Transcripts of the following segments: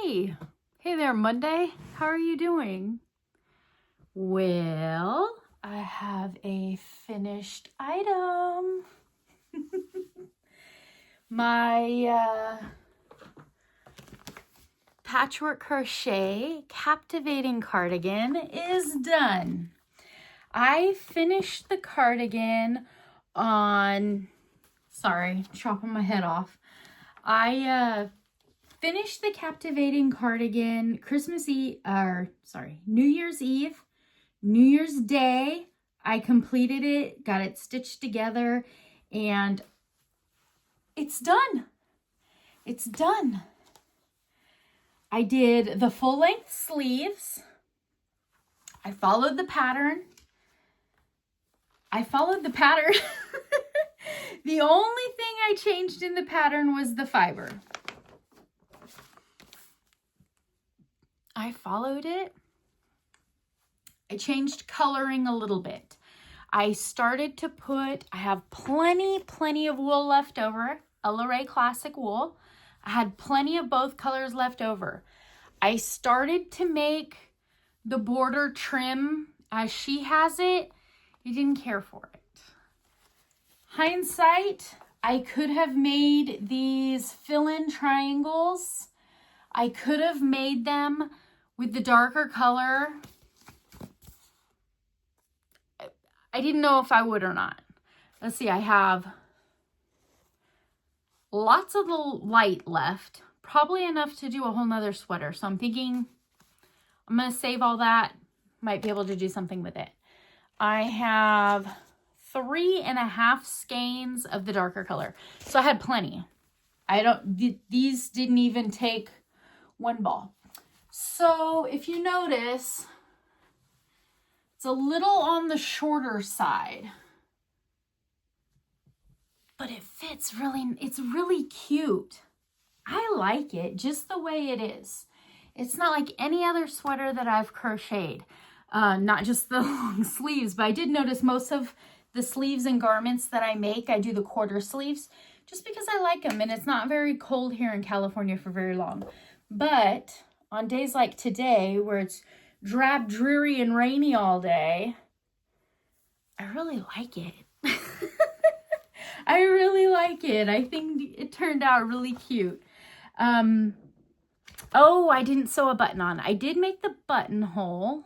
Hey there, Monday. How are you doing? Well, I have a finished item. My patchwork crochet captivating cardigan is done. I finished the cardigan on, sorry, chopping my head off. I finished the captivating cardigan New Year's Eve, New Year's Day. I completed it, got it stitched together, and it's done. It's done. I did the full length sleeves. I followed the pattern. The only thing I changed in the pattern was the fiber. I followed it. I changed coloring a little bit. I started to I have plenty of wool left over, LRA Classic wool. I had plenty of both colors left over. I started to make the border trim as she has it. I didn't care for it. Hindsight, I could have made these fill-in triangles. I could have made them with the darker color. I didn't know if I would or not. Let's see, I have lots of the light left, probably enough to do a whole nother sweater. So I'm thinking I'm going to save all that, might be able to do something with it. I have 3.5 skeins of the darker color. So I had plenty. These didn't even take one ball. So if you notice, it's a little on the shorter side, but it fits it's really cute. I like it just the way it is. It's not like any other sweater that I've crocheted, not just the long sleeves, but I did notice most of the sleeves and garments that I make, I do the quarter sleeves just because I like them, and it's not very cold here in California for very long. But on days like today where it's drab, dreary, and rainy all day, I really like it. I really like it. I think it turned out really cute. Oh, I didn't sew a button on. I did make the buttonhole.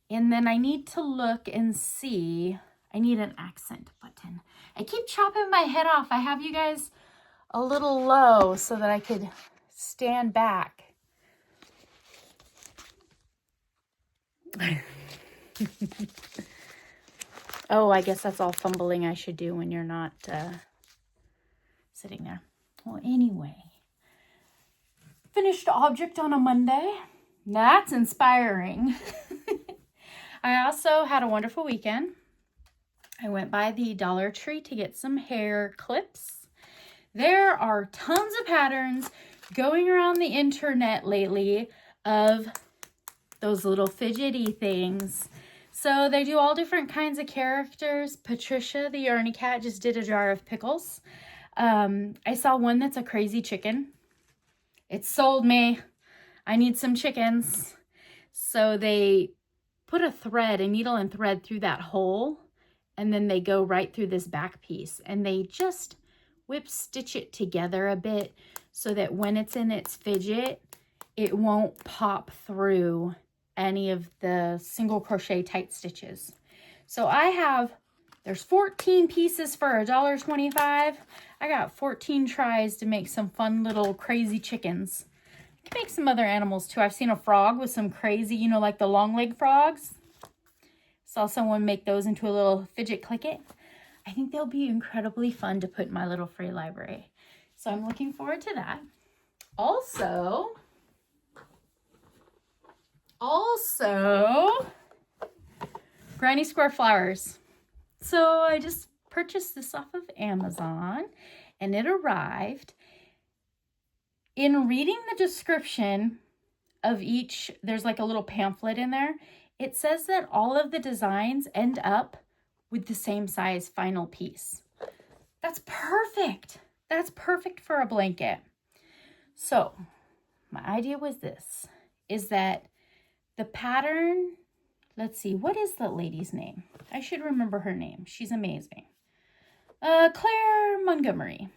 And then I need to look and see. I need an accent button. I keep chopping my head off. I have you guys a little low so that I could stand back. Oh, I guess that's all fumbling I should do when you're not sitting there. Well, anyway, finished object on a Monday. That's inspiring. I also had a wonderful weekend. I went by the Dollar Tree to get some hair clips. There are tons of patterns going around the internet lately of those little fidgety things. So they do all different kinds of characters. Patricia, the Yarny Cat, just did a jar of pickles. I saw one that's a crazy chicken. It sold me. I need some chickens. So they put a needle and thread through that hole, and then they go right through this back piece, and they just whip stitch it together a bit so that when it's in its fidget, it won't pop through any of the single crochet tight stitches. So there's 14 pieces for $1.25. I got 14 tries to make some fun little crazy chickens. I can make some other animals too. I've seen a frog with some crazy, like the long leg frogs. Saw someone make those into a little fidget clicket. I think they'll be incredibly fun to put in my little free library. So I'm looking forward to that. Also, Granny Square flowers. So I just purchased this off of Amazon, and it arrived. In reading the description of each, there's like a little pamphlet in there. It says that all of the designs end up with the same size final piece. That's perfect. That's perfect for a blanket. So My idea was this, is that the pattern, let's see, what is the lady's name? I should remember her name. She's amazing. Claire Montgomery.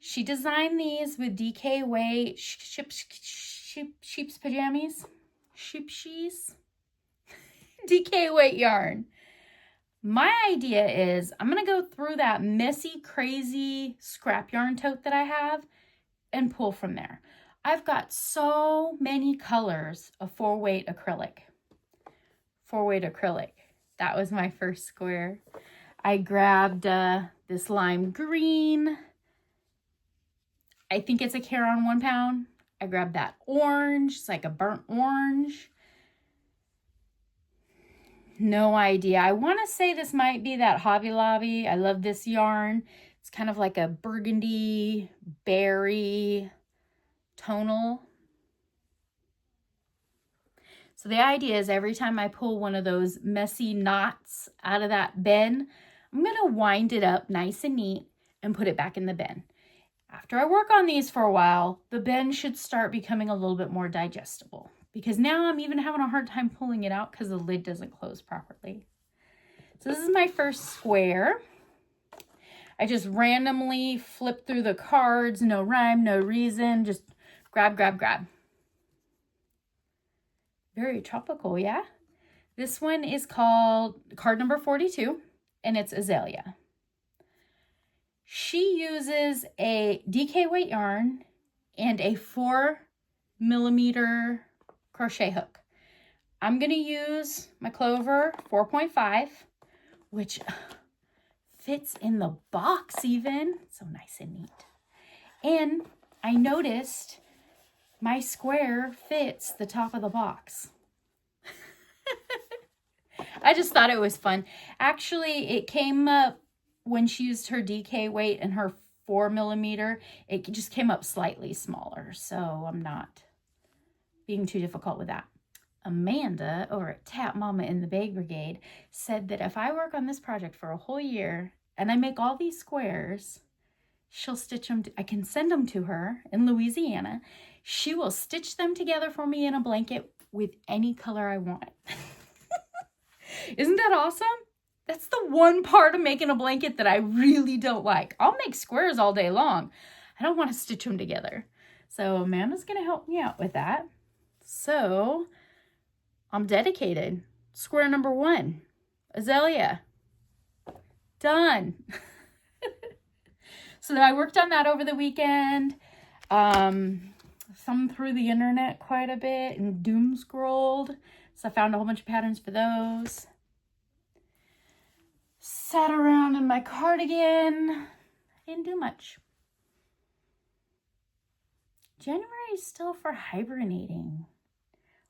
She designed these with DK weight sheep's pajamas. Sheepshees. DK weight yarn. My idea is I'm going to go through that messy, crazy scrap yarn tote that I have and pull from there. I've got so many colors of 4-weight acrylic. 4-weight acrylic. That was my first square. I grabbed this lime green. I think it's a Caron 1 pound. I grabbed that orange. It's like a burnt orange. No idea. I want to say this might be that Hobby Lobby. I love this yarn. It's kind of like a burgundy, berry, tonal. So the idea is every time I pull one of those messy knots out of that bin, I'm going to wind it up nice and neat and put it back in the bin. After I work on these for a while, the bin should start becoming a little bit more digestible, because now I'm even having a hard time pulling it out because the lid doesn't close properly. So this is my first square. I just randomly flip through the cards, no rhyme, no reason, just grab, grab, grab. Very tropical, yeah? This one is called card number 42, and it's Azalea. She uses a DK weight yarn and a 4mm crochet hook. I'm going to use my Clover 4.5, which fits in the box even. So nice and neat. And I noticed my square fits the top of the box. I just thought it was fun. Actually, it came up when she used her DK weight and her 4mm, it just came up slightly smaller. So I'm not being too difficult with that. Amanda over at Tap Mama in the Bag Brigade said that if I work on this project for a whole year and I make all these squares, she'll stitch them. I can send them to her in Louisiana. She will stitch them together for me in a blanket with any color I want. Isn't that awesome? That's the one part of making a blanket that I really don't like. I'll make squares all day long. I don't want to stitch them together. So Amanda's going to help me out with that. So I'm dedicated. Square number 1, Azalea. Done. So I worked on that over the weekend. Thumbed through the internet quite a bit and doom scrolled. So I found a whole bunch of patterns for those. Sat around in my cardigan. I didn't do much. January is still for hibernating.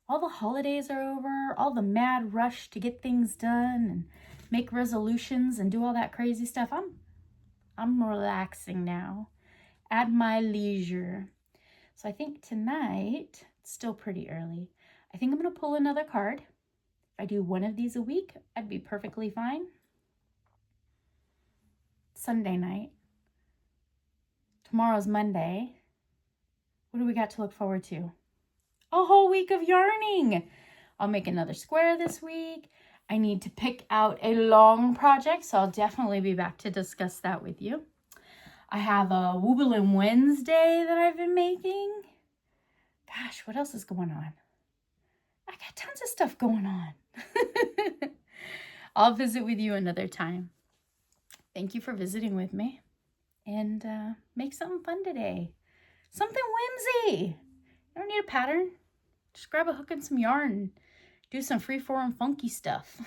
All the holidays are over. All the mad rush to get things done and make resolutions and do all that crazy stuff. I'm relaxing now at my leisure. So I think tonight, it's still pretty early, I think I'm going to pull another card. If I do one of these a week, I'd be perfectly fine. Sunday night. Tomorrow's Monday. What do we got to look forward to? A whole week of yarning. I'll make another square this week. I need to pick out a long project, so I'll definitely be back to discuss that with you. I have a Wooblin' Wednesday that I've been making. Gosh, what else is going on? I got tons of stuff going on. I'll visit with you another time. Thank you for visiting with me. And make something fun today. Something whimsy. You don't need a pattern. Just grab a hook and some yarn and do some freeform funky stuff.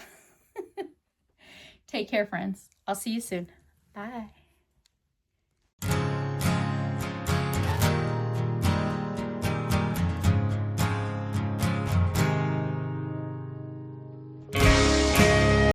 Take care, friends. I'll see you soon. Bye.